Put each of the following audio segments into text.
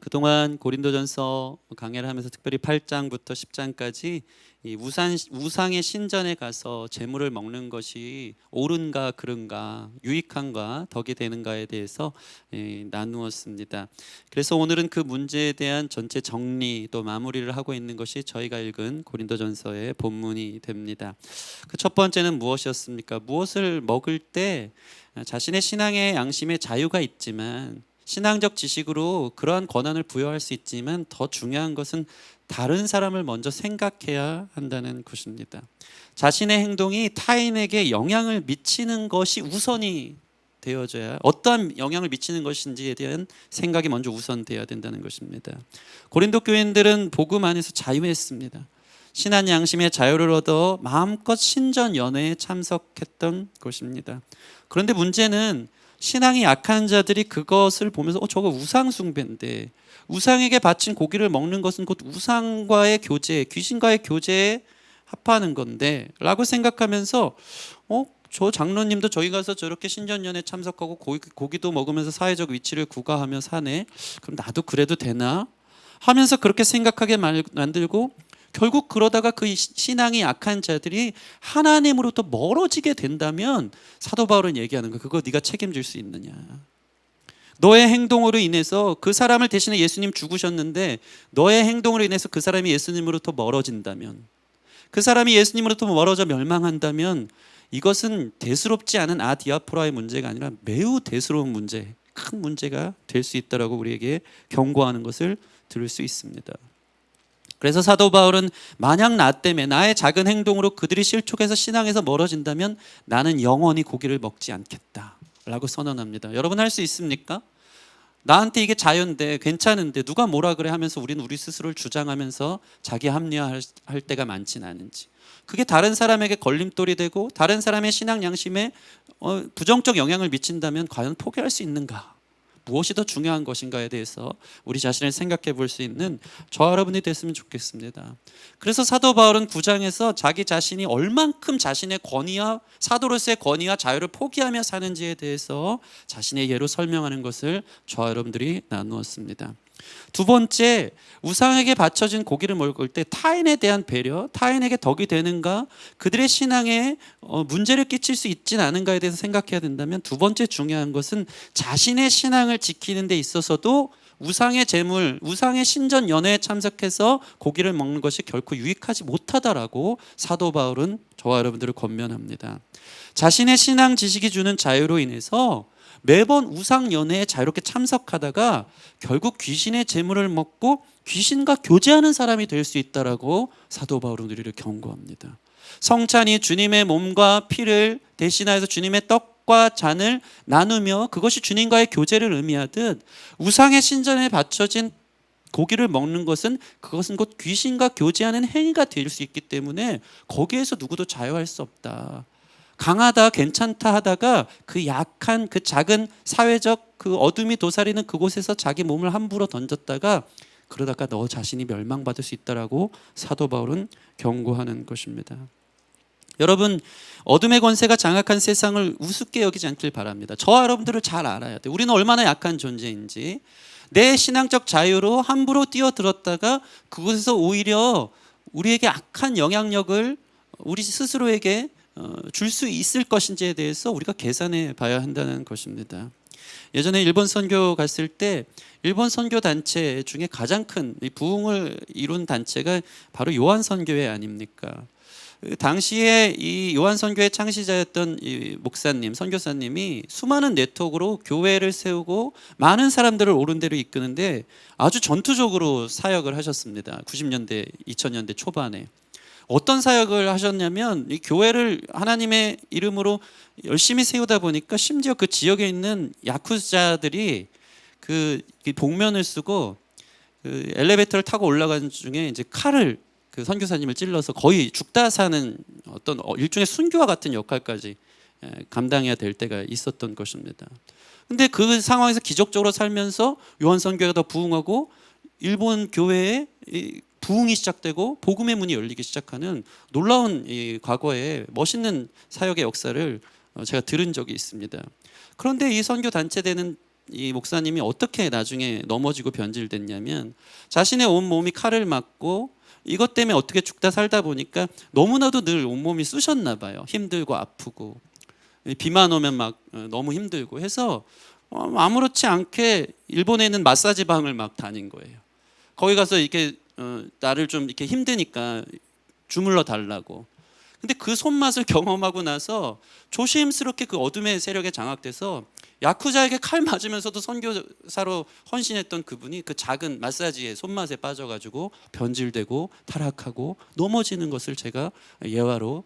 그동안 고린도전서 강해를 하면서 특별히 8장부터 10장까지 이 우상의 신전에 가서 제물을 먹는 것이 옳은가 그른가, 유익한가 덕이 되는가에 대해서 나누었습니다. 그래서 오늘은 그 문제에 대한 전체 정리 또 마무리를 하고 있는 것이 저희가 읽은 고린도전서의 본문이 됩니다. 그 첫 번째는 무엇이었습니까? 무엇을 먹을 때 자신의 신앙의 양심에 자유가 있지만, 신앙적 지식으로 그러한 권한을 부여할 수 있지만 더 중요한 것은 다른 사람을 먼저 생각해야 한다는 것입니다. 자신의 행동이 타인에게 영향을 미치는 것이 우선이 되어져야, 어떠한 영향을 미치는 것인지에 대한 생각이 먼저 우선되어야 된다는 것입니다. 고린도 교인들은 복음 안에서 자유했습니다. 신한 양심의 자유를 얻어 마음껏 신전 연회에 참석했던 것입니다. 그런데 문제는 신앙이 약한 자들이 그것을 보면서 저거 우상 숭배인데, 우상에게 바친 고기를 먹는 것은 곧 우상과의 교제, 귀신과의 교제에 합하는 건데 라고 생각하면서 저 장로님도 저기 가서 저렇게 신전연회 참석하고 고기도 먹으면서 사회적 위치를 구가하며 사네, 그럼 나도 그래도 되나 하면서 그렇게 생각하게 만들고, 결국 그러다가 그 신앙이 약한 자들이 하나님으로부터 멀어지게 된다면 사도 바울은 얘기하는 거야. 그거 네가 책임질 수 있느냐. 너의 행동으로 인해서 그 사람을 대신에 예수님 죽으셨는데, 너의 행동으로 인해서 그 사람이 예수님으로부터 멀어진다면, 그 사람이 예수님으로부터 멀어져 멸망한다면 이것은 대수롭지 않은 아디아포라의 문제가 아니라 매우 대수로운 문제, 큰 문제가 될 수 있다라고 우리에게 경고하는 것을 들을 수 있습니다. 그래서 사도 바울은 만약 나 때문에, 나의 작은 행동으로 그들이 실족해서 신앙에서 멀어진다면 나는 영원히 고기를 먹지 않겠다 라고 선언합니다. 여러분 할 수 있습니까? 나한테 이게 자유인데, 괜찮은데 누가 뭐라 그래 하면서 우리는 우리 스스로를 주장하면서 자기 합리화할 때가 많지는 않은지, 그게 다른 사람에게 걸림돌이 되고 다른 사람의 신앙 양심에 부정적 영향을 미친다면 과연 포기할 수 있는가? 무엇이 더 중요한 것인가에 대해서 우리 자신을 생각해 볼 수 있는 저와 여러분이 됐으면 좋겠습니다. 그래서 사도 바울은 9장에서 자기 자신이 얼만큼 자신의 권위와, 사도로서의 권위와 자유를 포기하며 사는지에 대해서 자신의 예로 설명하는 것을 저와 여러분들이 나누었습니다. 두 번째, 우상에게 바쳐진 고기를 먹을 때 타인에 대한 배려, 타인에게 덕이 되는가, 그들의 신앙에 문제를 끼칠 수 있지는 않은가에 대해서 생각해야 된다면, 두 번째 중요한 것은 자신의 신앙을 지키는 데 있어서도 우상의 제물, 우상의 신전 연회에 참석해서 고기를 먹는 것이 결코 유익하지 못하다라고 사도 바울은 저와 여러분들을 권면합니다. 자신의 신앙 지식이 주는 자유로 인해서 매번 우상 연회에 자유롭게 참석하다가 결국 귀신의 제물을 먹고 귀신과 교제하는 사람이 될 수 있다라고 사도 바울은 우리를 경고합니다. 성찬이 주님의 몸과 피를 대신하여서 주님의 떡과 잔을 나누며 그것이 주님과의 교제를 의미하듯, 우상의 신전에 바쳐진 고기를 먹는 것은 그것은 곧 귀신과 교제하는 행위가 될 수 있기 때문에 거기에서 누구도 자유할 수 없다. 강하다, 괜찮다 하다가 그 약한, 그 작은 사회적 그 어둠이 도사리는 그곳에서 자기 몸을 함부로 던졌다가 그러다가 너 자신이 멸망받을 수 있다라고 사도 바울은 경고하는 것입니다. 여러분, 어둠의 권세가 장악한 세상을 우습게 여기지 않길 바랍니다. 저와 여러분들을 잘 알아야 돼요. 우리는 얼마나 약한 존재인지. 내 신앙적 자유로 함부로 뛰어들었다가 그곳에서 오히려 우리에게 악한 영향력을 우리 스스로에게 줄 수 있을 것인지에 대해서 우리가 계산해 봐야 한다는 것입니다. 예전에 일본 선교 갔을 때 일본 선교 단체 중에 가장 큰 부흥을 이룬 단체가 바로 요한 선교회 아닙니까? 당시에 이 요한 선교회 창시자였던 이 목사님, 선교사님이 수많은 네트워크로 교회를 세우고 많은 사람들을 옳은 대로 이끄는데 아주 전투적으로 사역을 하셨습니다. 90년대, 2000년대 초반에. 어떤 사역을 하셨냐면, 이 교회를 하나님의 이름으로 열심히 세우다 보니까 심지어 그 지역에 있는 야쿠자들이 그 복면을 쓰고 그 엘리베이터를 타고 올라가는 중에 이제 칼을 그 선교사님을 찔러서 거의 죽다 사는 어떤 일종의 순교와 같은 역할까지 감당해야 될 때가 있었던 것입니다. 근데 그 상황에서 기적적으로 살면서 요한 선교회가 더 부흥하고 일본 교회에 부흥이 시작되고 복음의 문이 열리기 시작하는 놀라운 이 과거의 멋있는 사역의 역사를 제가 들은 적이 있습니다. 그런데 이 선교 단체되는 이 목사님이 어떻게 나중에 넘어지고 변질됐냐면 자신의 온 몸이 칼을 맞고 이것 때문에 어떻게 죽다 살다 보니까 너무나도 늘 온몸이 쑤셨나 봐요. 힘들고 아프고 비만 오면 막 너무 힘들고 해서 아무렇지 않게 일본에 있는 마사지 방을 막 다닌 거예요. 거기 가서 이렇게 나를 좀 이렇게 힘드니까 주물러 달라고. 근데 그 손맛을 경험하고 나서 조심스럽게 그 어둠의 세력에 장악돼서 야쿠자에게 칼 맞으면서도 선교사로 헌신했던 그분이 그 작은 마사지의 손맛에 빠져가지고 변질되고 타락하고 넘어지는 것을 제가 예화로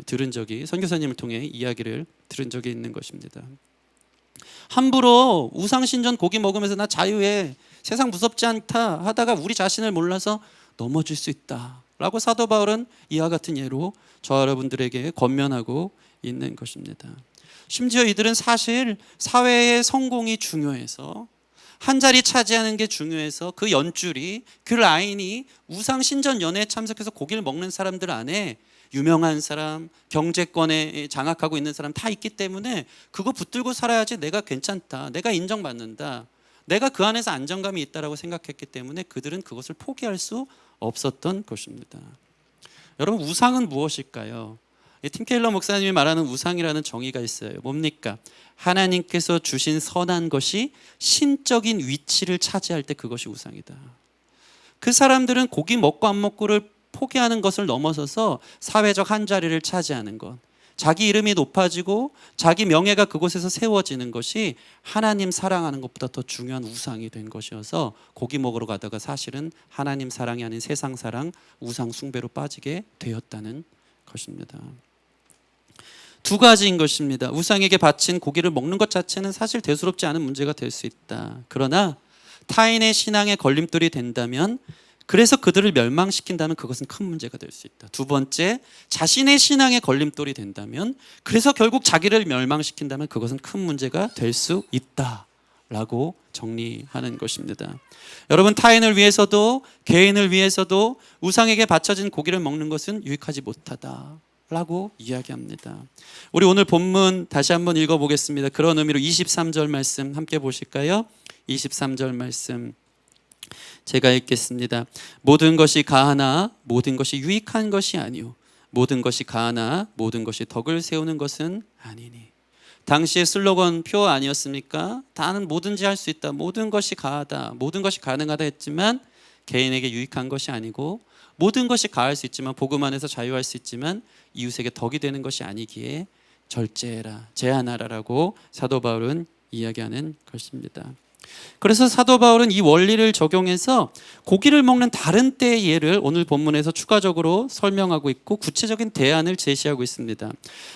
들은 적이, 선교사님을 통해 이야기를 들은 적이 있는 것입니다. 함부로 우상신전 고기 먹으면서 나 자유해, 세상 무섭지 않다 하다가 우리 자신을 몰라서 넘어질 수 있다 라고 사도 바울은 이와 같은 예로 저와 여러분들에게 권면하고 있는 것입니다. 심지어 이들은 사실 사회의 성공이 중요해서 한 자리 차지하는 게 중요해서 그 연줄이, 그 라인이 우상신전 연회에 참석해서 고기를 먹는 사람들 안에 유명한 사람, 경제권에 장악하고 있는 사람 다 있기 때문에 그거 붙들고 살아야지 내가 괜찮다, 내가 인정받는다, 내가 그 안에서 안정감이 있다라고 생각했기 때문에 그들은 그것을 포기할 수 없었던 것입니다. 여러분, 우상은 무엇일까요? 팀 켈러 목사님이 말하는 우상이라는 정의가 있어요. 뭡니까? 하나님께서 주신 선한 것이 신적인 위치를 차지할 때 그것이 우상이다. 그 사람들은 고기 먹고 안 먹고를 포기하는 것을 넘어서서 사회적 한자리를 차지하는 것, 자기 이름이 높아지고 자기 명예가 그곳에서 세워지는 것이 하나님 사랑하는 것보다 더 중요한 우상이 된 것이어서 고기 먹으러 가다가 사실은 하나님 사랑이 아닌 세상 사랑, 우상 숭배로 빠지게 되었다는 것입니다. 두 가지인 것입니다. 우상에게 바친 고기를 먹는 것 자체는 사실 대수롭지 않은 문제가 될 수 있다. 그러나 타인의 신앙에 걸림돌이 된다면, 그래서 그들을 멸망시킨다면 그것은 큰 문제가 될 수 있다. 두 번째, 자신의 신앙에 걸림돌이 된다면, 그래서 결국 자기를 멸망시킨다면 그것은 큰 문제가 될 수 있다라고 정리하는 것입니다. 여러분, 타인을 위해서도 개인을 위해서도 우상에게 바쳐진 고기를 먹는 것은 유익하지 못하다라고 이야기합니다. 우리 오늘 본문 다시 한번 읽어보겠습니다. 그런 의미로 23절 말씀 함께 보실까요? 23절 말씀 제가 읽겠습니다. 모든 것이 가하나 모든 것이 유익한 것이 아니요 모든 것이 가하나 모든 것이 덕을 세우는 것은 아니니. 당시의 슬로건 표 아니었습니까? 나는 뭐든지 할 수 있다, 모든 것이 가하다, 모든 것이 가능하다 했지만 개인에게 유익한 것이 아니고, 모든 것이 가할 수 있지만 복음 안에서 자유할 수 있지만 이웃에게 덕이 되는 것이 아니기에 절제해라, 제한하라라고 사도 바울은 이야기하는 것입니다. 그래서 사도 바울은 이 원리를 적용해서 고기를 먹는 다른 때의 예를 오늘 본문에서 추가적으로 설명하고 있고 구체적인 대안을 제시하고 있습니다.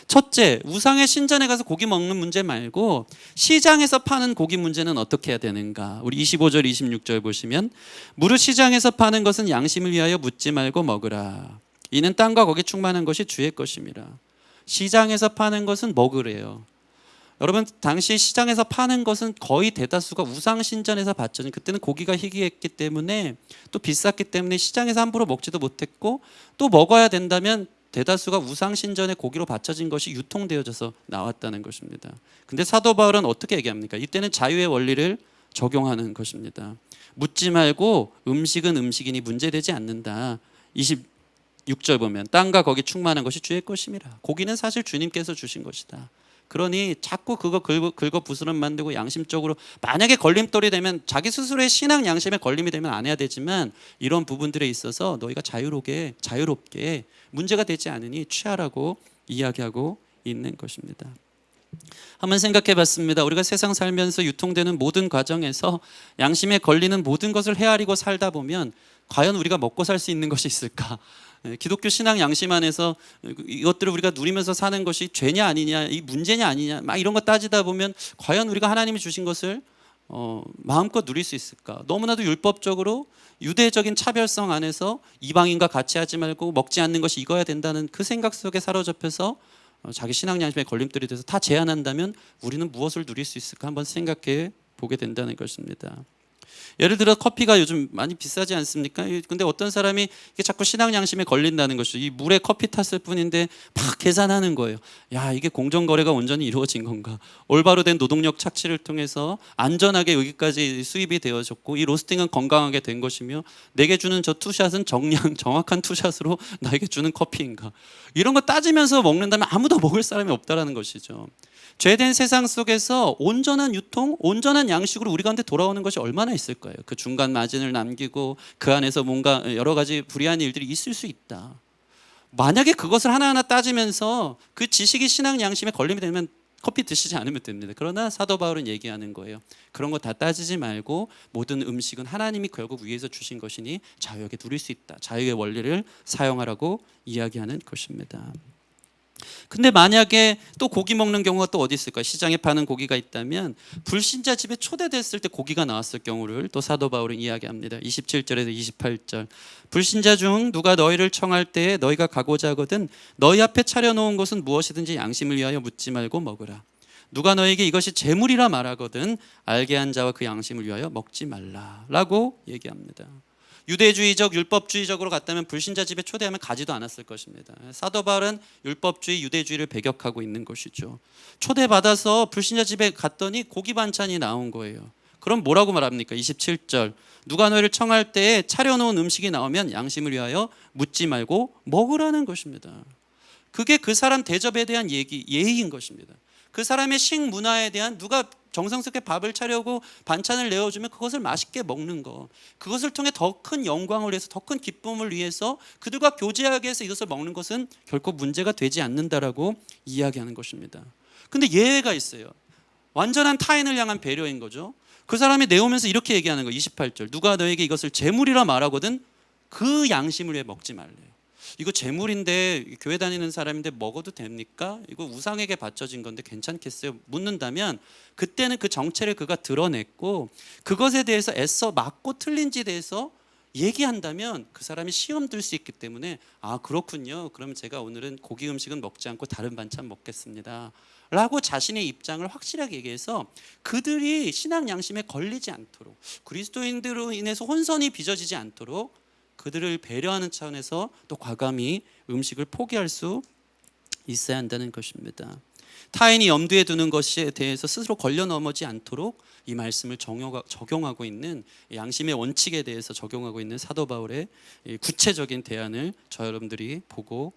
첫째, 우상의 신전에 가서 고기 먹는 문제 말고 시장에서 파는 고기 문제는 어떻게 해야 되는가? 우리 25절 26절 보시면, 무릇 시장에서 파는 것은 양심을 위하여 묻지 말고 먹으라. 이는 땅과 거기 충만한 것이 주의 것임이라. 시장에서 파는 것은 먹으래요. 여러분, 당시 시장에서 파는 것은 거의 대다수가 우상신전에서 바쳐진, 그때는 고기가 희귀했기 때문에 또 비쌌기 때문에 시장에서 함부로 먹지도 못했고, 또 먹어야 된다면 대다수가 우상신전의 고기로 바쳐진 것이 유통되어져서 나왔다는 것입니다. 근데 사도 바울은 어떻게 얘기합니까? 이때는 자유의 원리를 적용하는 것입니다. 묻지 말고 음식은 음식이니 문제되지 않는다. 26절 보면 땅과 거기 충만한 것이 주의 것임이라. 고기는 사실 주님께서 주신 것이다. 그러니 자꾸 그거 긁어 부스럼 만들고 양심적으로, 만약에 걸림돌이 되면 자기 스스로의 신앙 양심에 걸림이 되면 안 해야 되지만, 이런 부분들에 있어서 너희가 자유롭게 문제가 되지 않으니 취하라고 이야기하고 있는 것입니다. 한번 생각해 봤습니다. 우리가 세상 살면서 유통되는 모든 과정에서 양심에 걸리는 모든 것을 헤아리고 살다 보면 과연 우리가 먹고 살 수 있는 것이 있을까? 기독교 신앙 양심 안에서 이것들을 우리가 누리면서 사는 것이 죄냐 아니냐, 이 문제냐 아니냐, 막 이런 거 따지다 보면 과연 우리가 하나님이 주신 것을 마음껏 누릴 수 있을까? 너무나도 율법적으로 유대적인 차별성 안에서 이방인과 같이 하지 말고 먹지 않는 것이 익어야 된다는 그 생각 속에 사로잡혀서 자기 신앙 양심에 걸림돌이 돼서 다 제한한다면 우리는 무엇을 누릴 수 있을까 한번 생각해 보게 된다는 것입니다. 예를 들어 커피가 요즘 많이 비싸지 않습니까? 근데 어떤 사람이 이게 자꾸 신앙 양심에 걸린다는 것이죠. 이 물에 커피 탔을 뿐인데 막 계산하는 거예요. 야, 이게 공정거래가 온전히 이루어진 건가? 올바로 된 노동력 착취를 통해서 안전하게 여기까지 수입이 되어졌고 이 로스팅은 건강하게 된 것이며 내게 주는 저 투샷은 정확한 투샷으로 나에게 주는 커피인가? 이런 거 따지면서 먹는다면 아무도 먹을 사람이 없다라는 것이죠. 죄된 세상 속에서 온전한 유통, 온전한 양식으로 우리 가운데 돌아오는 것이 얼마나 있을까요? 그 중간 마진을 남기고 그 안에서 뭔가 여러 가지 불이한 일들이 있을 수 있다. 만약에 그것을 하나하나 따지면서 그 지식이 신앙 양심에 걸림이 되면 커피 드시지 않으면 됩니다. 그러나 사도 바울은 얘기하는 거예요. 그런 거 다 따지지 말고 모든 음식은 하나님이 결국 위에서 주신 것이니 자유하게 누릴 수 있다. 자유의 원리를 사용하라고 이야기하는 것입니다. 근데 만약에 또 고기 먹는 경우가 또 어디 있을까요? 시장에 파는 고기가 있다면 불신자 집에 초대됐을 때 고기가 나왔을 경우를 또 사도 바울은 이야기합니다. 27절에서 28절. 불신자 중 누가 너희를 청할 때에 너희가 가고자 하거든 너희 앞에 차려놓은 것은 무엇이든지 양심을 위하여 묻지 말고 먹으라. 누가 너에게 이것이 재물이라 말하거든 알게 한 자와 그 양심을 위하여 먹지 말라라고 얘기합니다. 유대주의적 율법주의적으로 갔다면 불신자 집에 초대하면 가지도 않았을 것입니다. 사도 바울은 율법주의 유대주의를 배격하고 있는 것이죠. 초대받아서 불신자 집에 갔더니 고기 반찬이 나온 거예요. 그럼 뭐라고 말합니까? 27절. 누가 너희를 청할 때에 차려놓은 음식이 나오면 양심을 위하여 묻지 말고 먹으라는 것입니다. 그게 그 사람 대접에 대한 예의인 것입니다. 그 사람의 식문화에 대한 누가 정성스럽게 밥을 차려고 반찬을 내어주면 그것을 맛있게 먹는 것, 그것을 통해 더 큰 영광을 위해서, 더 큰 기쁨을 위해서 그들과 교제하기 위해서 이것을 먹는 것은 결코 문제가 되지 않는다라고 이야기하는 것입니다. 근데 예외가 있어요. 완전한 타인을 향한 배려인 거죠. 그 사람이 내오면서 이렇게 얘기하는 거예요. 28절. 누가 너에게 이것을 재물이라 말하거든 그 양심을 위해 먹지 말래요. 이거 재물인데 교회 다니는 사람인데 먹어도 됩니까? 이거 우상에게 바쳐진 건데 괜찮겠어요? 묻는다면 그때는 그 정체를 그가 드러냈고 그것에 대해서 애써 맞고 틀린지에 대해서 얘기한다면 그 사람이 시험 들 수 있기 때문에 아 그렇군요. 그럼 제가 오늘은 고기 음식은 먹지 않고 다른 반찬 먹겠습니다. 라고 자신의 입장을 확실하게 얘기해서 그들이 신앙 양심에 걸리지 않도록 그리스도인들로 인해서 혼선이 빚어지지 않도록 그들을 배려하는 차원에서 또 과감히 음식을 포기할 수 있어야 한다는 것입니다. 타인이 염두에 두는 것에 대해서 스스로 걸려 넘어지 않도록 이 말씀을 적용하고 있는 양심의 원칙에 대해서 적용하고 있는 사도 바울의 구체적인 대안을 저 여러분들이 보고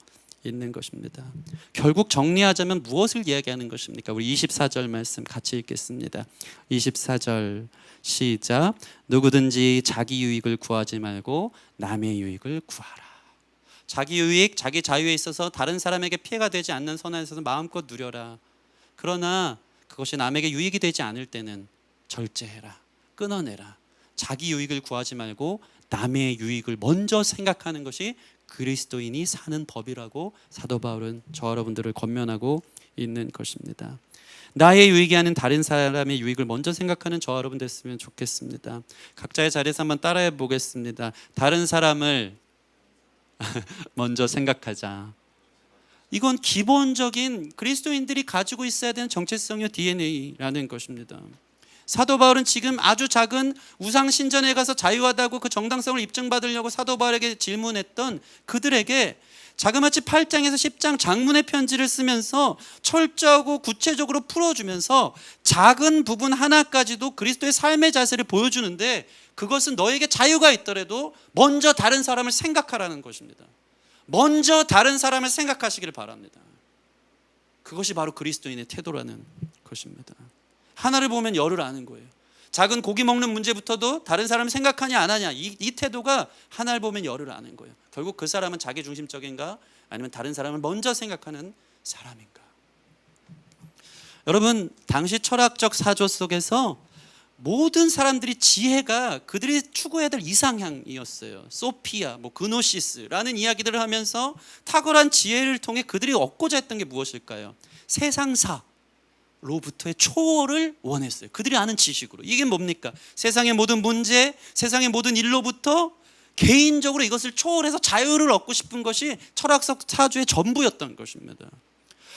있는 것입니다. 결국 정리하자면 무엇을 이야기하는 것입니까? 우리 24절 말씀 같이 읽겠습니다. 24절 시작. 누구든지 자기 유익을 구하지 말고 남의 유익을 구하라. 자기 유익, 자기 자유에 있어서 다른 사람에게 피해가 되지 않는 선에 있어서 마음껏 누려라. 그러나 그것이 남에게 유익이 되지 않을 때는 절제해라. 끊어내라. 자기 유익을 구하지 말고 남의 유익을 먼저 생각하는 것이 그리스도인이 사는 법이라고 사도 바울은 저 여러분들을 권면하고 있는 것입니다. 나의 유익이 아닌 다른 사람의 유익을 먼저 생각하는 저 여러분 됐으면 좋겠습니다. 각자의 자리에서 한번 따라해 보겠습니다. 다른 사람을 먼저 생각하자. 이건 기본적인 그리스도인들이 가지고 있어야 되는 정체성의 DNA라는 것입니다. 사도 바울은 지금 아주 작은 우상 신전에 가서 자유하다고 그 정당성을 입증받으려고 사도 바울에게 질문했던 그들에게 자그마치 8장에서 10장 장문의 편지를 쓰면서 철저하고 구체적으로 풀어주면서 작은 부분 하나까지도 그리스도의 삶의 자세를 보여주는데 그것은 너에게 자유가 있더라도 먼저 다른 사람을 생각하라는 것입니다. 먼저 다른 사람을 생각하시기를 바랍니다. 그것이 바로 그리스도인의 태도라는 것입니다. 하나를 보면 열을 아는 거예요. 작은 고기 먹는 문제부터도 다른 사람을 생각하냐 안 하냐 이 태도가 하나를 보면 열을 아는 거예요. 결국 그 사람은 자기중심적인가 아니면 다른 사람을 먼저 생각하는 사람인가. 여러분 당시 철학적 사조 속에서 모든 사람들이 지혜가 그들이 추구해야 될 이상향이었어요. 소피아, 그노시스라는 이야기들을 하면서 탁월한 지혜를 통해 그들이 얻고자 했던 게 무엇일까요? 세상사로부터의 초월을 원했어요. 그들이 아는 지식으로. 이게 뭡니까? 세상의 모든 문제, 세상의 모든 일로부터 개인적으로 이것을 초월해서 자유를 얻고 싶은 것이 철학적 사주의 전부였던 것입니다.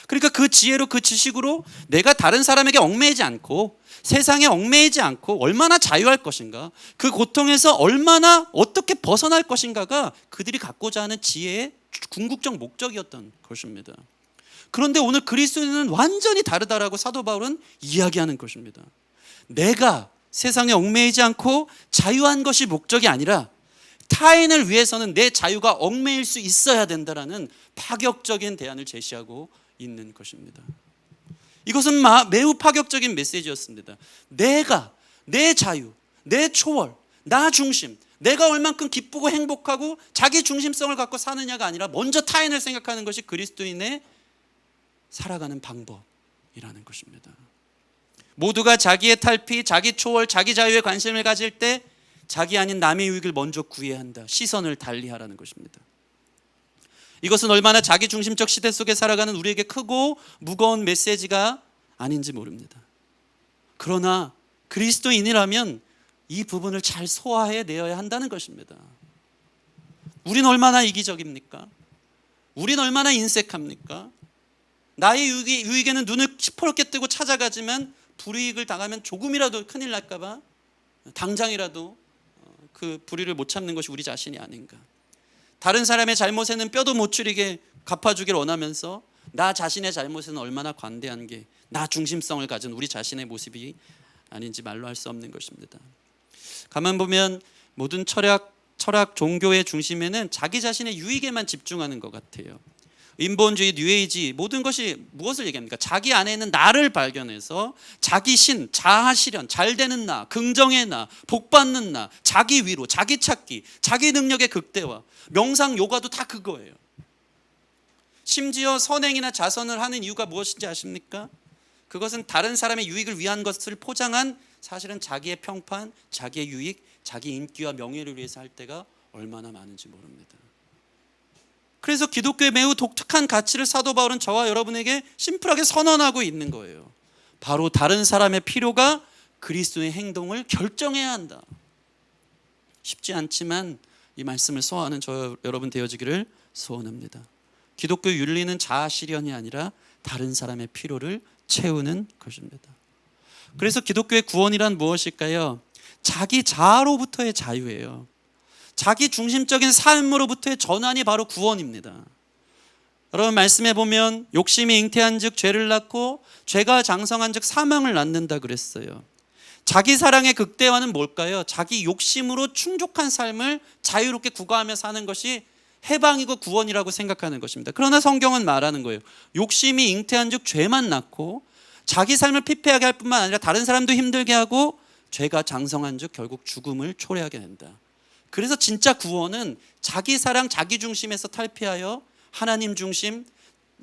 그러니까 그 지혜로, 그 지식으로 내가 다른 사람에게 얽매이지 않고 세상에 얽매이지 않고 얼마나 자유할 것인가, 그 고통에서 얼마나 어떻게 벗어날 것인가가 그들이 갖고자 하는 지혜의 궁극적 목적이었던 것입니다. 그런데 오늘 그리스도인은 완전히 다르다라고 사도 바울은 이야기하는 것입니다. 내가 세상에 얽매이지 않고 자유한 것이 목적이 아니라 타인을 위해서는 내 자유가 얽매일 수 있어야 된다라는 파격적인 대안을 제시하고 있는 것입니다. 이것은 매우 파격적인 메시지였습니다. 내가, 내 자유, 내 초월, 나 중심, 내가 얼만큼 기쁘고 행복하고 자기 중심성을 갖고 사느냐가 아니라 먼저 타인을 생각하는 것이 그리스도인의 살아가는 방법이라는 것입니다. 모두가 자기의 탈피, 자기 초월, 자기 자유에 관심을 가질 때 자기 아닌 남의 유익을 먼저 구해야 한다. 시선을 달리하라는 것입니다. 이것은 얼마나 자기중심적 시대 속에 살아가는 우리에게 크고 무거운 메시지가 아닌지 모릅니다. 그러나 그리스도인이라면 이 부분을 잘 소화해내어야 한다는 것입니다. 우린 얼마나 이기적입니까? 우린 얼마나 인색합니까? 나의 유익에는 눈을 시퍼렇게 뜨고 찾아가지만 불이익을 당하면 조금이라도 큰일 날까 봐 당장이라도 그 불의를 못 참는 것이 우리 자신이 아닌가. 다른 사람의 잘못에는 뼈도 못 추리게 갚아주길 원하면서 나 자신의 잘못에는 얼마나 관대한 게 나 중심성을 가진 우리 자신의 모습이 아닌지 말로 할 수 없는 것입니다. 가만 보면 모든 철학, 종교의 중심에는 자기 자신의 유익에만 집중하는 것 같아요. 인본주의, 뉴에이지 모든 것이 무엇을 얘기합니까? 자기 안에 있는 나를 발견해서 자기 신, 자아 실현, 잘 되는 나, 긍정의 나, 복 받는 나, 자기 위로, 자기 찾기, 자기 능력의 극대화, 명상, 요가도 다 그거예요. 심지어 선행이나 자선을 하는 이유가 무엇인지 아십니까? 그것은 다른 사람의 유익을 위한 것을 포장한 사실은 자기의 평판, 자기의 유익, 자기 인기와 명예를 위해서 할 때가 얼마나 많은지 모릅니다. 그래서 기독교의 매우 독특한 가치를 사도 바울은 저와 여러분에게 심플하게 선언하고 있는 거예요. 바로 다른 사람의 필요가 그리스도의 행동을 결정해야 한다. 쉽지 않지만 이 말씀을 소화하는 저 여러분 되어지기를 소원합니다. 기독교 윤리는 자아 실현이 아니라 다른 사람의 필요를 채우는 것입니다. 그래서 기독교의 구원이란 무엇일까요? 자기 자아로부터의 자유예요. 자기 중심적인 삶으로부터의 전환이 바로 구원입니다. 여러분 말씀해 보면 욕심이 잉태한 즉 죄를 낳고 죄가 장성한 즉 사망을 낳는다 그랬어요. 자기 사랑의 극대화는 뭘까요? 자기 욕심으로 충족한 삶을 자유롭게 구가하며 사는 것이 해방이고 구원이라고 생각하는 것입니다. 그러나 성경은 말하는 거예요. 욕심이 잉태한 즉 죄만 낳고 자기 삶을 피폐하게 할 뿐만 아니라 다른 사람도 힘들게 하고 죄가 장성한 즉 결국 죽음을 초래하게 된다. 그래서 진짜 구원은 자기 사랑, 자기 중심에서 탈피하여 하나님 중심,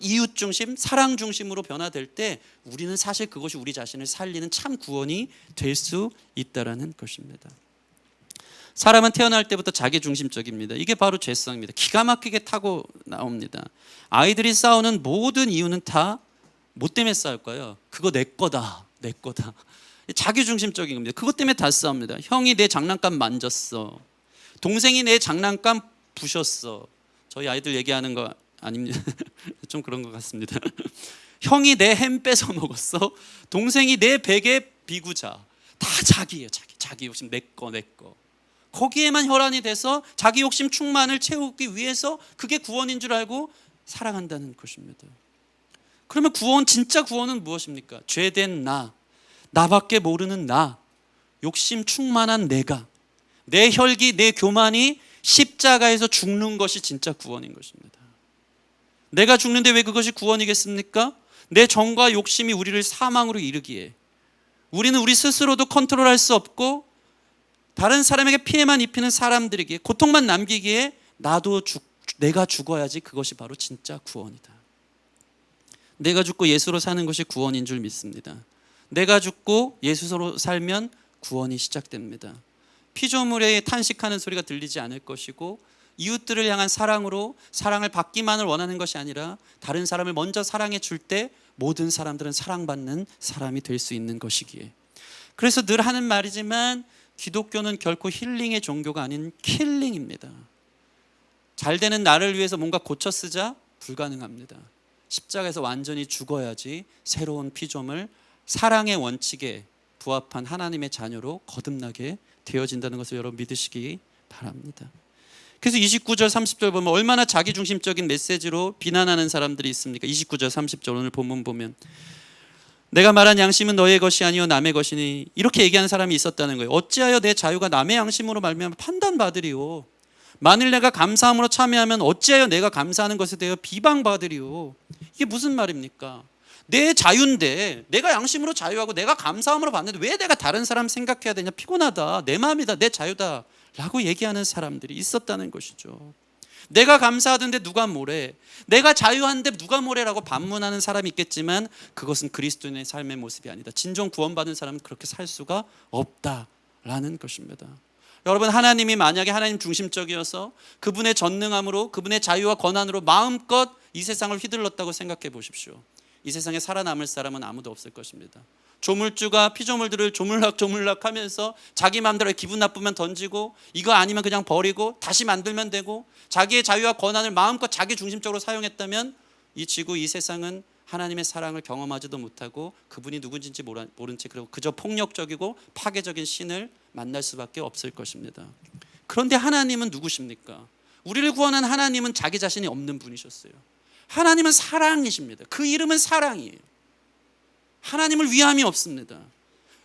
이웃 중심, 사랑 중심으로 변화될 때 우리는 사실 그것이 우리 자신을 살리는 참 구원이 될 수 있다는 것입니다. 사람은 태어날 때부터 자기 중심적입니다. 이게 바로 죄성입니다. 기가 막히게 타고 나옵니다. 아이들이 싸우는 모든 이유는 다 뭐 때문에 싸울까요? 그거 내 거다, 내 거다. 자기 중심적인 겁니다. 그것 때문에 다 싸웁니다. 형이 내 장난감 만졌어. 동생이 내 장난감 부셨어. 저희 아이들 얘기하는 거 아닙니다. 좀 그런 것 같습니다. 형이 내 햄 뺏어 먹었어. 동생이 내 베개 비구자. 다 자기예요. 자기 욕심 내 거. 거기에만 혈안이 돼서 자기 욕심 충만을 채우기 위해서 그게 구원인 줄 알고 살아간다는 것입니다. 그러면 진짜 구원은 무엇입니까? 죄된 나밖에 모르는 나, 욕심 충만한 내가, 내 혈기, 내 교만이 십자가에서 죽는 것이 진짜 구원인 것입니다. 내가 죽는데 왜 그것이 구원이겠습니까? 내 정과 욕심이 우리를 사망으로 이르기에, 우리는 우리 스스로도 컨트롤할 수 없고 다른 사람에게 피해만 입히는 사람들에게 고통만 남기기에 내가 죽어야지 그것이 바로 진짜 구원이다. 내가 죽고 예수로 사는 것이 구원인 줄 믿습니다. 내가 죽고 예수로 살면 구원이 시작됩니다. 피조물에 탄식하는 소리가 들리지 않을 것이고 이웃들을 향한 사랑으로 사랑을 받기만을 원하는 것이 아니라 다른 사람을 먼저 사랑해 줄 때 모든 사람들은 사랑받는 사람이 될 수 있는 것이기에. 그래서 늘 하는 말이지만 기독교는 결코 힐링의 종교가 아닌 킬링입니다. 잘 되는 나를 위해서 뭔가 고쳐 쓰자 불가능합니다. 십자가에서 완전히 죽어야지 새로운 피조물, 사랑의 원칙에 부합한 하나님의 자녀로 거듭나게 되어진다는 것을 여러분 믿으시기 바랍니다. 그래서 29절 30절 보면 얼마나 자기중심적인 메시지로 비난하는 사람들이 있습니까? 29절 30절 오늘 본문 보면 내가 말한 양심은 너의 것이 아니요 남의 것이니 이렇게 얘기하는 사람이 있었다는 거예요. 어찌하여 내 자유가 남의 양심으로 말미암아 판단받으리요. 만일 내가 감사함으로 참여하면 어찌하여 내가 감사하는 것에 대하여 비방받으리요. 이게 무슨 말입니까? 내 자유인데 내가 양심으로 자유하고 내가 감사함으로 받는데 왜 내가 다른 사람 생각해야 되냐. 피곤하다. 내 마음이다. 내 자유다 라고 얘기하는 사람들이 있었다는 것이죠. 내가 감사하던데 누가 뭐래, 내가 자유한데 누가 뭐래라고 반문하는 사람이 있겠지만 그것은 그리스도인의 삶의 모습이 아니다. 진정 구원받은 사람은 그렇게 살 수가 없다라는 것입니다. 여러분, 하나님이 만약에 하나님 중심적이어서 그분의 전능함으로 그분의 자유와 권한으로 마음껏 이 세상을 휘둘렀다고 생각해 보십시오. 이 세상에 살아남을 사람은 아무도 없을 것입니다. 조물주가 피조물들을 조물락 하면서 자기 마음대로 기분 나쁘면 던지고 이거 아니면 그냥 버리고 다시 만들면 되고 자기의 자유와 권한을 마음껏 자기 중심적으로 사용했다면 이 지구, 이 세상은 하나님의 사랑을 경험하지도 못하고 그분이 누군지 모른 채 그리고 그저 폭력적이고 파괴적인 신을 만날 수밖에 없을 것입니다. 그런데 하나님은 누구십니까? 우리를 구원한 하나님은 자기 자신이 없는 분이셨어요. 하나님은 사랑이십니다. 그 이름은 사랑이에요. 하나님을 위함이 없습니다.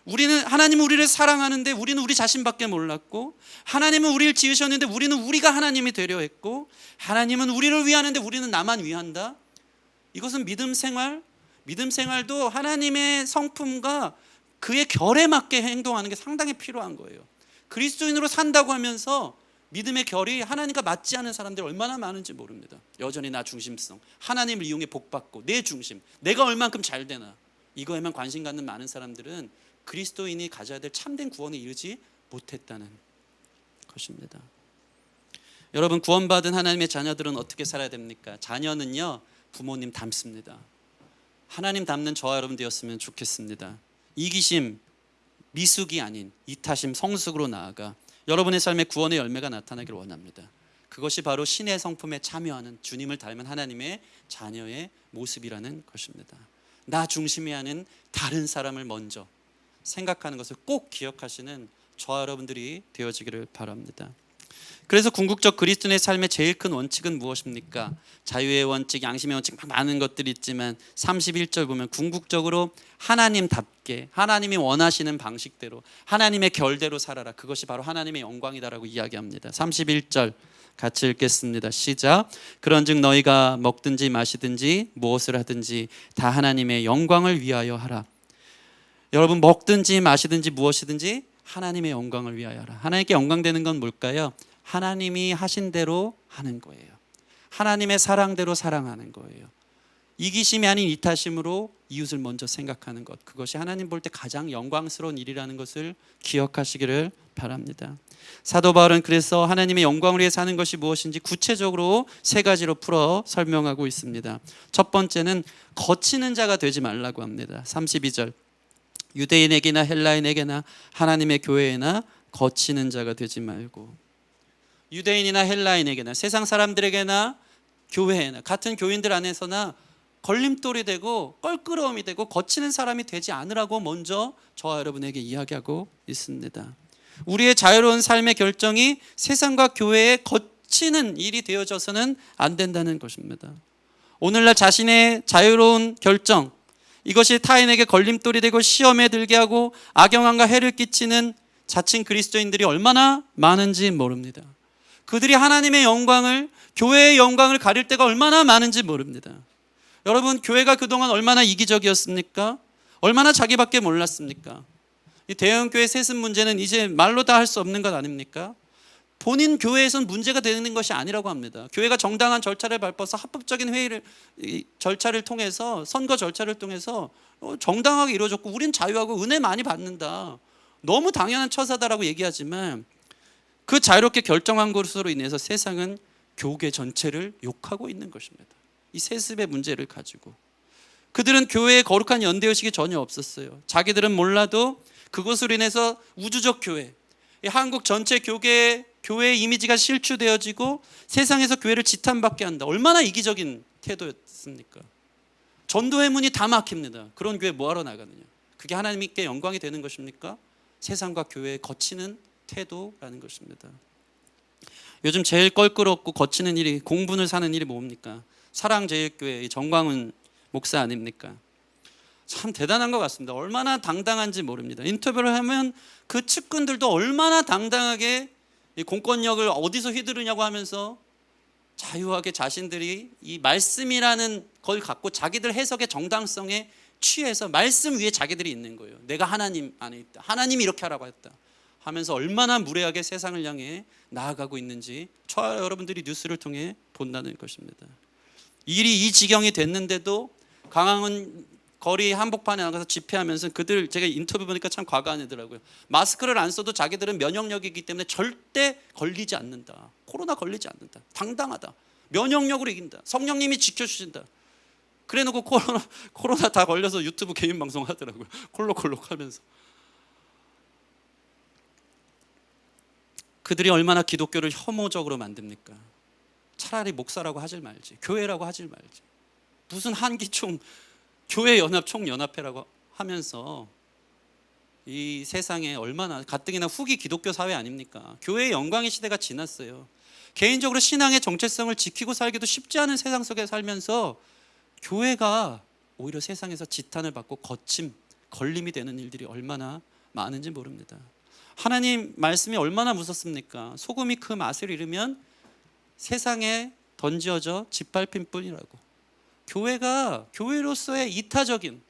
하나님은 우리를 사랑하는데 우리는 우리 자신밖에 몰랐고, 하나님은 우리를 지으셨는데 우리는 우리가 하나님이 되려 했고, 하나님은 우리를 위하는데 우리는 나만 위한다. 이것은 믿음 생활도 하나님의 성품과 그의 결에 맞게 행동하는 게 상당히 필요한 거예요. 그리스도인으로 산다고 하면서 믿음의 결이 하나님과 맞지 않은 사람들이 얼마나 많은지 모릅니다. 여전히 나 중심성, 하나님을 이용해 복받고 내 중심, 내가 얼만큼 잘 되나, 이거에만 관심 갖는 많은 사람들은 그리스도인이 가져야 될 참된 구원에 이르지 못했다는 것입니다. 여러분, 구원받은 하나님의 자녀들은 어떻게 살아야 됩니까? 자녀는요, 부모님 닮습니다. 하나님 닮는 저와 여러분 되었으면 좋겠습니다. 이기심, 미숙이 아닌 이타심, 성숙으로 나아가 여러분의 삶에 구원의 열매가 나타나기를 원합니다. 그것이 바로 신의 성품에 참여하는 주님을 닮은 하나님의 자녀의 모습이라는 것입니다. 나 중심이 아닌 다른 사람을 먼저 생각하는 것을 꼭 기억하시는 저와 여러분들이 되어지기를 바랍니다. 그래서 궁극적 그리스도인의 삶의 제일 큰 원칙은 무엇입니까? 자유의 원칙, 양심의 원칙, 많은 것들이 있지만 31절 보면 궁극적으로 하나님답게 하나님이 원하시는 방식대로 하나님의 결대로 살아라. 그것이 바로 하나님의 영광이다라고 이야기합니다. 31절 같이 읽겠습니다. 시작. 그런즉 너희가 먹든지 마시든지 무엇을 하든지 다 하나님의 영광을 위하여 하라. 여러분, 먹든지 마시든지 무엇이든지 하나님의 영광을 위하여 하라. 하나님께 영광되는 건 뭘까요? 하나님이 하신 대로 하는 거예요. 하나님의 사랑대로 사랑하는 거예요. 이기심이 아닌 이타심으로 이웃을 먼저 생각하는 것, 그것이 하나님 볼 때 가장 영광스러운 일이라는 것을 기억하시기를 바랍니다. 사도 바울은 그래서 하나님의 영광을 위해 사는 것이 무엇인지 구체적으로 세 가지로 풀어 설명하고 있습니다. 첫 번째는 거치는 자가 되지 말라고 합니다. 32절 유대인에게나 헬라인에게나 하나님의 교회에나 거치는 자가 되지 말고, 유대인이나 헬라인에게나 세상 사람들에게나 교회에나 같은 교인들 안에서나 걸림돌이 되고 껄끄러움이 되고 거치는 사람이 되지 않으라고 먼저 저와 여러분에게 이야기하고 있습니다. 우리의 자유로운 삶의 결정이 세상과 교회에 거치는 일이 되어져서는 안 된다는 것입니다. 오늘날 자신의 자유로운 결정, 이것이 타인에게 걸림돌이 되고 시험에 들게 하고 악영향과 해를 끼치는 자칭 그리스도인들이 얼마나 많은지 모릅니다. 그들이 하나님의 영광을, 교회의 영광을 가릴 때가 얼마나 많은지 모릅니다. 여러분, 교회가 그동안 얼마나 이기적이었습니까? 얼마나 자기밖에 몰랐습니까? 이 대형교회 세습 문제는 이제 말로 다 할 수 없는 것 아닙니까? 본인 교회에서는 문제가 되는 것이 아니라고 합니다. 교회가 정당한 절차를 밟아서 합법적인 절차를 통해서, 선거 절차를 통해서 정당하게 이루어졌고 우린 자유하고 은혜 많이 받는다, 너무 당연한 처사다라고 얘기하지만 그 자유롭게 결정한 것으로 인해서 세상은 교계 전체를 욕하고 있는 것입니다. 이 세습의 문제를 가지고 그들은 교회의 거룩한 연대의식이 전혀 없었어요. 자기들은 몰라도 그것으로 인해서 우주적 교회, 한국 전체 교회의 이미지가 실추되어지고 세상에서 교회를 지탄받게 한다. 얼마나 이기적인 태도였습니까? 전도의 문이 다 막힙니다. 그런 교회 뭐하러 나가느냐? 그게 하나님께 영광이 되는 것입니까? 세상과 교회에 거치는 태도라는 것입니다. 요즘 제일 껄끄럽고 거치는 일이, 공분을 사는 일이 뭡니까? 사랑제일교회 정광훈 목사 아닙니까? 참 대단한 것 같습니다. 얼마나 당당한지 모릅니다. 인터뷰를 하면 그 측근들도 얼마나 당당하게 이 공권력을 어디서 휘두르냐고 하면서 자유하게 자신들이 이 말씀이라는 걸 갖고 자기들 해석의 정당성에 취해서 말씀 위에 자기들이 있는 거예요. 내가 하나님 안에 있다, 하나님이 이렇게 하라고 했다 하면서 얼마나 무례하게 세상을 향해 나아가고 있는지 저와 여러분들이 뉴스를 통해 본다는 것입니다. 일이 이 지경이 됐는데도 강화문 거리 한복판에 나가서 집회하면서 그들, 제가 인터뷰 보니까 참 과감하더라고요. 마스크를 안 써도 자기들은 면역력이기 때문에 절대 걸리지 않는다, 코로나 걸리지 않는다, 당당하다, 면역력으로 이긴다, 성령님이 지켜주신다. 그래놓고 코로나 다 걸려서 유튜브 개인 방송 하더라고요. 콜록콜록 하면서. 그들이 얼마나 기독교를 혐오적으로 만듭니까? 차라리 목사라고 하질 말지, 교회라고 하질 말지, 무슨 한기총 교회연합 총연합회라고 하면서 이 세상에 얼마나 가뜩이나 후기 기독교 사회 아닙니까? 교회의 영광의 시대가 지났어요. 개인적으로 신앙의 정체성을 지키고 살기도 쉽지 않은 세상 속에 살면서 교회가 오히려 세상에서 지탄을 받고 거침, 걸림이 되는 일들이 얼마나 많은지 모릅니다. 하나님 말씀이 얼마나 무섭습니까? 소금이 그 맛을 잃으면 세상에 던져져 짓밟힌 뿐이라고. 교회가 교회로서의 이타적인,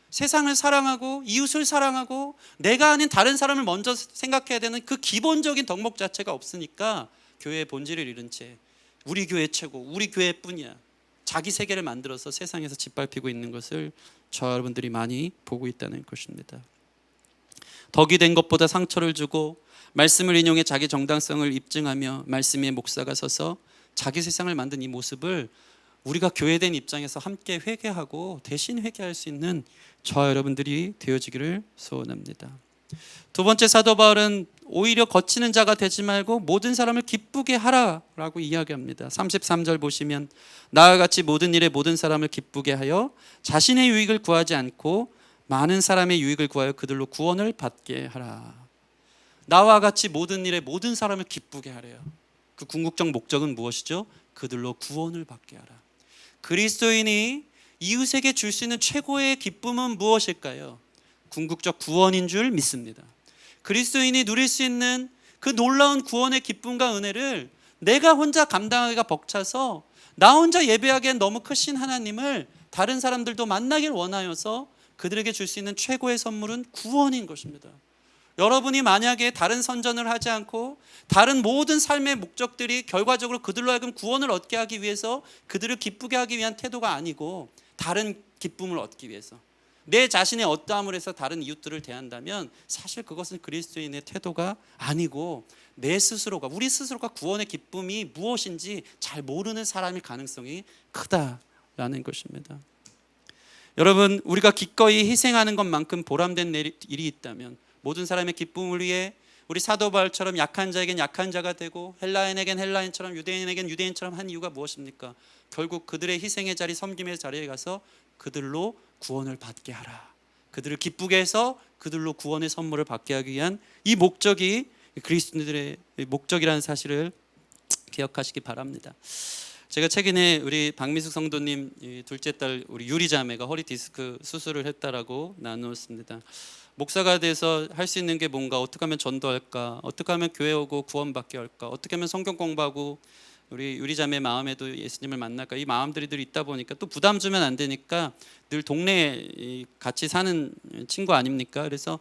세상을 사랑하고 이웃을 사랑하고 내가 아닌 다른 사람을 먼저 생각해야 되는 그 기본적인 덕목 자체가 없으니까 교회의 본질을 잃은 채 우리 교회 최고, 우리 교회뿐이야, 자기 세계를 만들어서 세상에서 짓밟히고 있는 것을 저 여러분들이 많이 보고 있다는 것입니다. 덕이 된 것보다 상처를 주고 말씀을 인용해 자기 정당성을 입증하며 말씀의 목사가 서서 자기 세상을 만든 이 모습을 우리가 교회된 입장에서 함께 회개하고 대신 회개할 수 있는 저와 여러분들이 되어지기를 소원합니다. 두 번째, 사도 바울은 오히려 거치는 자가 되지 말고 모든 사람을 기쁘게 하라라고 이야기합니다. 33절 보시면 나와 같이 모든 일에 모든 사람을 기쁘게 하여 자신의 유익을 구하지 않고 많은 사람의 유익을 구하여 그들로 구원을 받게 하라. 나와 같이 모든 일에 모든 사람을 기쁘게 하래요. 그 궁극적 목적은 무엇이죠? 그들로 구원을 받게 하라. 그리스도인이 이웃에게 줄 수 있는 최고의 기쁨은 무엇일까요? 궁극적 구원인 줄 믿습니다. 그리스도인이 누릴 수 있는 그 놀라운 구원의 기쁨과 은혜를 내가 혼자 감당하기가 벅차서 나 혼자 예배하기엔 너무 크신 하나님을 다른 사람들도 만나길 원하여서 그들에게 줄 수 있는 최고의 선물은 구원인 것입니다. 여러분이 만약에 다른 선전을 하지 않고 다른 모든 삶의 목적들이 결과적으로 그들로 하여금 구원을 얻게 하기 위해서 그들을 기쁘게 하기 위한 태도가 아니고 다른 기쁨을 얻기 위해서 내 자신의 어떠함을 해서 다른 이웃들을 대한다면 사실 그것은 그리스도인의 태도가 아니고 내 스스로가, 우리 스스로가 구원의 기쁨이 무엇인지 잘 모르는 사람일 가능성이 크다라는 것입니다. 여러분, 우리가 기꺼이 희생하는 것만큼 보람된 일이 있다면 모든 사람의 기쁨을 위해 우리 사도 바울처럼 약한 자에겐 약한 자가 되고 헬라인에겐 헬라인처럼 유대인에겐 유대인처럼 한 이유가 무엇입니까? 결국 그들의 희생의 자리, 섬김의 자리에 가서 그들로 구원을 받게 하라. 그들을 기쁘게 해서 그들로 구원의 선물을 받게 하기 위한 이 목적이 그리스도인들의 목적이라는 사실을 기억하시기 바랍니다. 제가 최근에 우리 박미숙 성도님 둘째 딸 우리 유리 자매가 허리 디스크 수술을 했다라고 나누었습니다. 목사가 돼서 할 수 있는 게 뭔가, 어떻게 하면 전도할까, 어떻게 하면 교회 오고 구원받게 할까, 어떻게 하면 성경 공부하고 우리 유리 자매 마음에도 예수님을 만날까, 이 마음들이 늘 있다 보니까 또 부담 주면 안 되니까 늘 동네에 같이 사는 친구 아닙니까? 그래서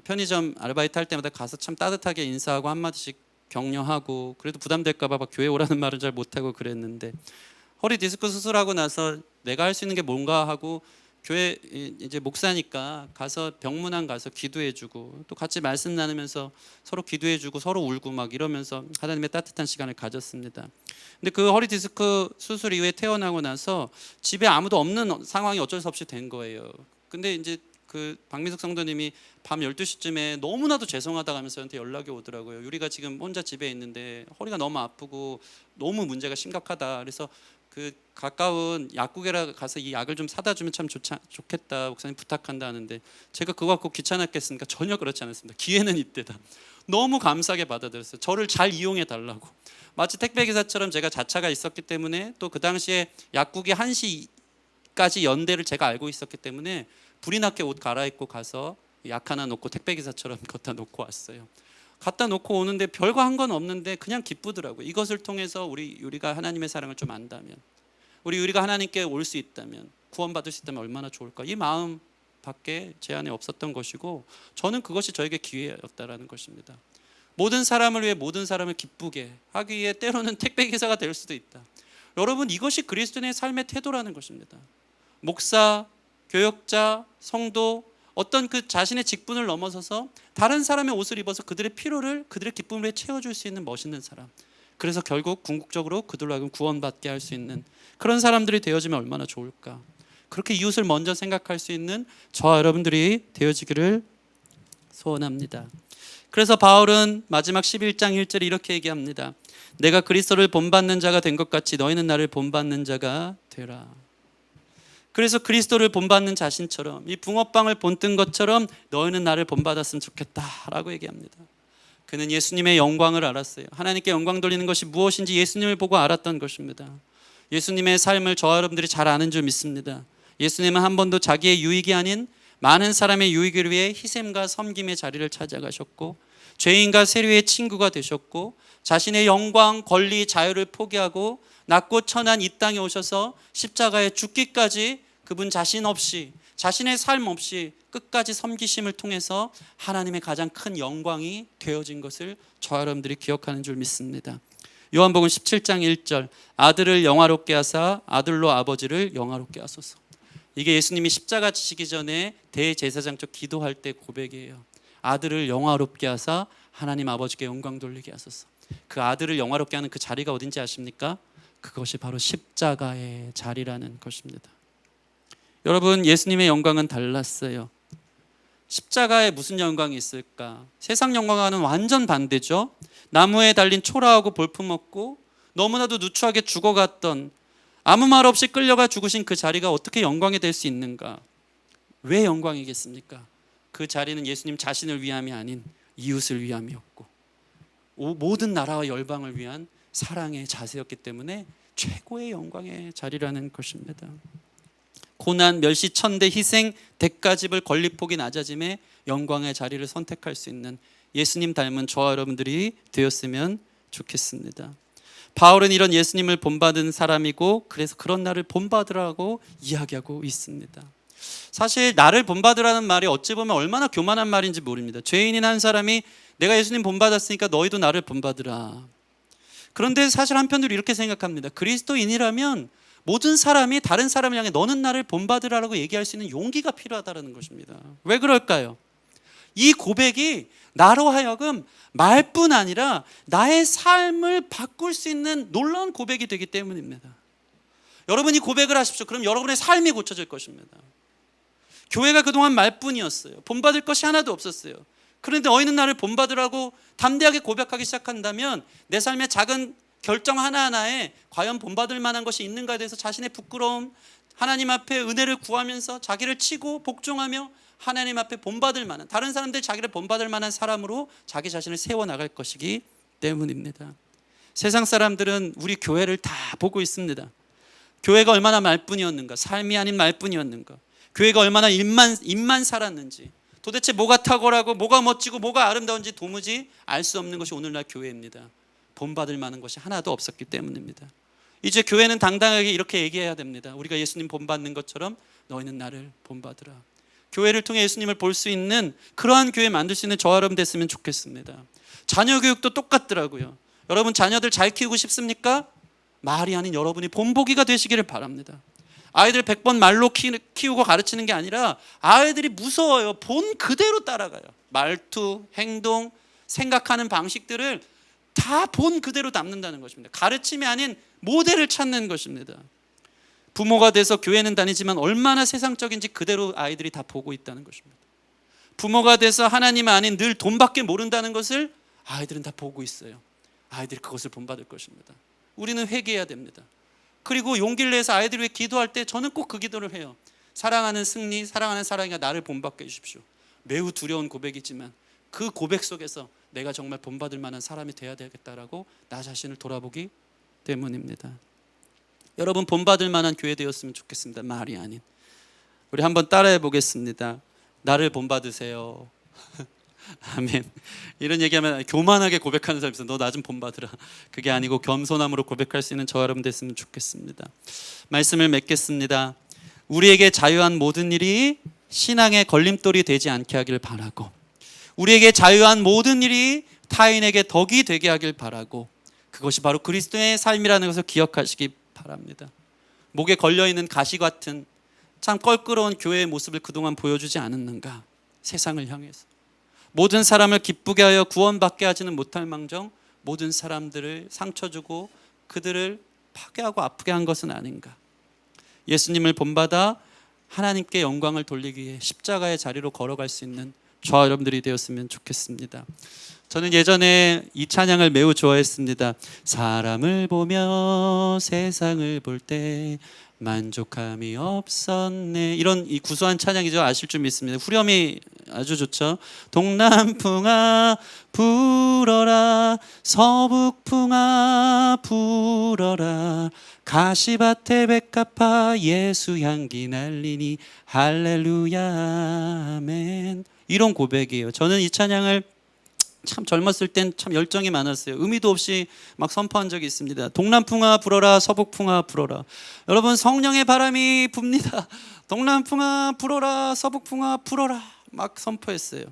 편의점 아르바이트 할 때마다 가서 참 따뜻하게 인사하고 한마디씩 격려하고, 그래도 부담될까 봐 교회 오라는 말은 잘 못하고 그랬는데, 허리 디스크 수술하고 나서 내가 할 수 있는 게 뭔가 하고 교회 이제 목사니까 가서 병문안 가서 기도해주고 또 같이 말씀 나누면서 서로 기도해주고 서로 울고 막 이러면서 하나님의 따뜻한 시간을 가졌습니다. 근데 그 허리 디스크 수술 이후에 퇴원하고 나서 집에 아무도 없는 상황이 어쩔 수 없이 된 거예요. 근데 이제 그 박미숙 성도님이 밤 12시쯤에 너무나도 죄송하다고 하면서 저한테 연락이 오더라고요. 유리가 지금 혼자 집에 있는데 허리가 너무 아프고 너무 문제가 심각하다. 그래서 그 가까운 약국에 가서 이 약을 좀 사다 주면 참 좋겠다 목사님 부탁한다 하는데 제가 그거 갖고 귀찮았겠습니까? 전혀 그렇지 않았습니다. 기회는 이때다. 너무 감사하게 받아들였어요. 저를 잘 이용해 달라고. 마치 택배기사처럼 제가 자차가 있었기 때문에 또 그 당시에 약국이 1시까지 연대를 제가 알고 있었기 때문에 불이 나게 옷 갈아입고 가서 약 하나 놓고 택배기사처럼 갖다 놓고 왔어요. 갖다 놓고 오는데 별거 한 건 없는데 그냥 기쁘더라고요. 이것을 통해서 우리가 하나님의 사랑을 좀 안다면, 우리가 하나님께 올 수 있다면, 구원받을 수 있다면 얼마나 좋을까. 이 마음 밖에 제 안에 없었던 것이고 저는 그것이 저에게 기회였다라는 것입니다. 모든 사람을 위해 모든 사람을 기쁘게 하기 위해 때로는 택배기사가 될 수도 있다. 여러분, 이것이 그리스도인의 삶의 태도라는 것입니다. 목사, 교역자, 성도, 어떤 그 자신의 직분을 넘어서서 다른 사람의 옷을 입어서 그들의 필요를, 그들의 기쁨을 채워줄 수 있는 멋있는 사람. 그래서 결국 궁극적으로 그들로 하여금 구원받게 할 수 있는 그런 사람들이 되어지면 얼마나 좋을까. 그렇게 이웃을 먼저 생각할 수 있는 저와 여러분들이 되어지기를 소원합니다. 그래서 바울은 마지막 11장 1절에 이렇게 얘기합니다. 내가 그리스도를 본받는 자가 된 것 같이 너희는 나를 본받는 자가 되라. 그래서 그리스도를 본받는 자신처럼, 이 붕어빵을 본뜬 것처럼 너희는 나를 본받았으면 좋겠다라고 얘기합니다. 그는 예수님의 영광을 알았어요. 하나님께 영광 돌리는 것이 무엇인지 예수님을 보고 알았던 것입니다. 예수님의 삶을 저와 여러분들이 잘 아는 줄 믿습니다. 예수님은 한 번도 자기의 유익이 아닌 많은 사람의 유익을 위해 희생과 섬김의 자리를 찾아가셨고, 죄인과 세리의 친구가 되셨고, 자신의 영광, 권리, 자유를 포기하고 낮고 천한 이 땅에 오셔서 십자가에 죽기까지 그분 자신 없이, 자신의 삶 없이 끝까지 섬기심을 통해서 하나님의 가장 큰 영광이 되어진 것을 저와 여러분들이 기억하는 줄 믿습니다. 요한복음 17장 1절, 아들을 영화롭게 하사 아들로 아버지를 영화롭게 하소서. 이게 예수님이 십자가 지시기 전에 대제사장적 기도할 때 고백이에요. 아들을 영화롭게 하사 하나님 아버지께 영광 돌리게 하소서. 그 아들을 영화롭게 하는 그 자리가 어딘지 아십니까? 그것이 바로 십자가의 자리라는 것입니다. 여러분, 예수님의 영광은 달랐어요. 십자가에 무슨 영광이 있을까? 세상 영광과는 완전 반대죠. 나무에 달린 초라하고 볼품없고 너무나도 누추하게 죽어갔던, 아무 말 없이 끌려가 죽으신 그 자리가 어떻게 영광이 될 수 있는가? 왜 영광이겠습니까? 그 자리는 예수님 자신을 위함이 아닌 이웃을 위함이었고 모든 나라와 열방을 위한 사랑의 자세였기 때문에 최고의 영광의 자리라는 것입니다. 고난, 멸시, 천대, 희생, 대가집을 권리폭이 낮아짐에 영광의 자리를 선택할 수 있는 예수님 닮은 저와 여러분들이 되었으면 좋겠습니다. 바울은 이런 예수님을 본받은 사람이고 그래서 그런 나를 본받으라고 이야기하고 있습니다. 사실 나를 본받으라는 말이 어찌 보면 얼마나 교만한 말인지 모릅니다. 죄인인 한 사람이 내가 예수님 본받았으니까 너희도 나를 본받으라. 그런데 사실 한편으로 이렇게 생각합니다. 그리스도인이라면 모든 사람이 다른 사람을 향해 너는 나를 본받으라고 얘기할 수 있는 용기가 필요하다는 것입니다. 왜 그럴까요? 이 고백이 나로 하여금 말뿐 아니라 나의 삶을 바꿀 수 있는 놀라운 고백이 되기 때문입니다. 여러분이 고백을 하십시오. 그럼 여러분의 삶이 고쳐질 것입니다. 교회가 그동안 말뿐이었어요. 본받을 것이 하나도 없었어요. 그런데 너희는 나를 본받으라고 담대하게 고백하기 시작한다면 내 삶의 작은 결정 하나하나에 과연 본받을 만한 것이 있는가에 대해서 자신의 부끄러움, 하나님 앞에 은혜를 구하면서 자기를 치고 복종하며 하나님 앞에 본받을 만한, 다른 사람들 자기를 본받을 만한 사람으로 자기 자신을 세워나갈 것이기 때문입니다. 세상 사람들은 우리 교회를 다 보고 있습니다. 교회가 얼마나 말뿐이었는가, 삶이 아닌 말뿐이었는가, 교회가 얼마나 입만 살았는지, 도대체 뭐가 탁월하고 뭐가 멋지고 뭐가 아름다운지 도무지 알 수 없는 것이 오늘날 교회입니다. 본받을 만한 것이 하나도 없었기 때문입니다. 이제 교회는 당당하게 이렇게 얘기해야 됩니다. 우리가 예수님 본받는 것처럼 너희는 나를 본받으라. 교회를 통해 예수님을 볼 수 있는 그러한 교회 만들 수 있는 저와 여러분 됐으면 좋겠습니다. 자녀 교육도 똑같더라고요. 여러분 자녀들 잘 키우고 싶습니까? 말이 아닌 여러분이 본보기가 되시기를 바랍니다. 아이들 100번 말로 키우고 가르치는 게 아니라 아이들이 무서워요. 본 그대로 따라가요. 말투, 행동, 생각하는 방식들을 다 본 그대로 담는다는 것입니다. 가르침이 아닌 모델을 찾는 것입니다. 부모가 돼서 교회는 다니지만 얼마나 세상적인지 그대로 아이들이 다 보고 있다는 것입니다. 부모가 돼서 하나님 아닌 늘 돈밖에 모른다는 것을 아이들은 다 보고 있어요. 아이들이 그것을 본받을 것입니다. 우리는 회개해야 됩니다. 그리고 용기를 내서 아이들 위해 기도할 때 저는 꼭 그 기도를 해요. 사랑하는 승리, 사랑하는 사랑이가 나를 본받게 해주십시오. 매우 두려운 고백이지만 그 고백 속에서 내가 정말 본받을 만한 사람이 돼야 되겠다라고 나 자신을 돌아보기 때문입니다. 여러분, 본받을 만한 교회 되었으면 좋겠습니다. 말이 아닌. 우리 한번 따라해 보겠습니다. 나를 본받으세요. 아멘. 이런 얘기하면 교만하게 고백하는 사람이 있어. 너 나 좀 본받으라. 그게 아니고 겸손함으로 고백할 수 있는 저와 여러분 됐으면 좋겠습니다. 말씀을 맺겠습니다. 우리에게 자유한 모든 일이 신앙의 걸림돌이 되지 않게 하길 바라고, 우리에게 자유한 모든 일이 타인에게 덕이 되게 하길 바라고, 그것이 바로 그리스도의 삶이라는 것을 기억하시기 바랍니다. 목에 걸려있는 가시 같은 참 껄끄러운 교회의 모습을 그동안 보여주지 않았는가? 세상을 향해서 모든 사람을 기쁘게 하여 구원받게 하지는 못할 망정 모든 사람들을 상처 주고 그들을 파괴하고 아프게 한 것은 아닌가? 예수님을 본받아 하나님께 영광을 돌리기 위해 십자가의 자리로 걸어갈 수 있는 저와 여러분들이 되었으면 좋겠습니다. 저는 예전에 이 찬양을 매우 좋아했습니다. 사람을 보며 세상을 볼 때 만족함이 없었네. 이런 이 구수한 찬양이죠. 아실 줄 믿습니다. 후렴이 아주 좋죠. 동남풍아 불어라, 서북풍아 불어라, 가시밭에 백합화 예수 향기 날리니 할렐루야 아멘. 이런 고백이에요. 저는 이 찬양을 참 젊었을 땐 참 열정이 많았어요. 의미도 없이 막 선포한 적이 있습니다. 동남풍아 불어라, 서북풍아 불어라. 여러분, 성령의 바람이 붑니다. 동남풍아 불어라, 서북풍아 불어라 막 선포했어요.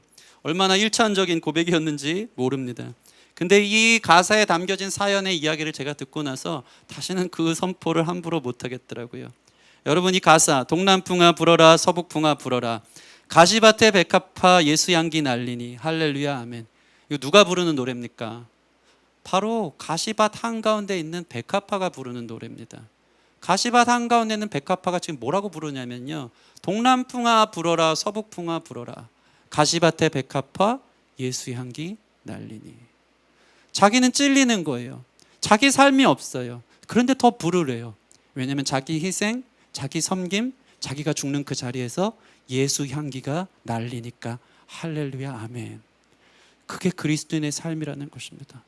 얼마나 일차원적인 고백이었는지 모릅니다. 근데 이 가사에 담겨진 사연의 이야기를 제가 듣고 나서 다시는 그 선포를 함부로 못하겠더라고요. 여러분, 이 가사 동남풍아 불어라, 서북풍아 불어라, 가시밭에 백합화 예수 향기 날리니 할렐루야 아멘. 이거 누가 부르는 노래입니까? 바로 가시밭 한가운데 있는 백합화가 부르는 노래입니다. 가시밭 한가운데 있는 백합화가 지금 뭐라고 부르냐면요, 동남풍아 불어라, 서북풍아 불어라, 가시밭에 백합화 예수 향기 날리니. 자기는 찔리는 거예요. 자기 삶이 없어요. 그런데 더 부르래요. 왜냐하면 자기 희생, 자기 섬김, 자기가 죽는 그 자리에서 예수 향기가 날리니까 할렐루야 아멘. 그게 그리스도인의 삶이라는 것입니다.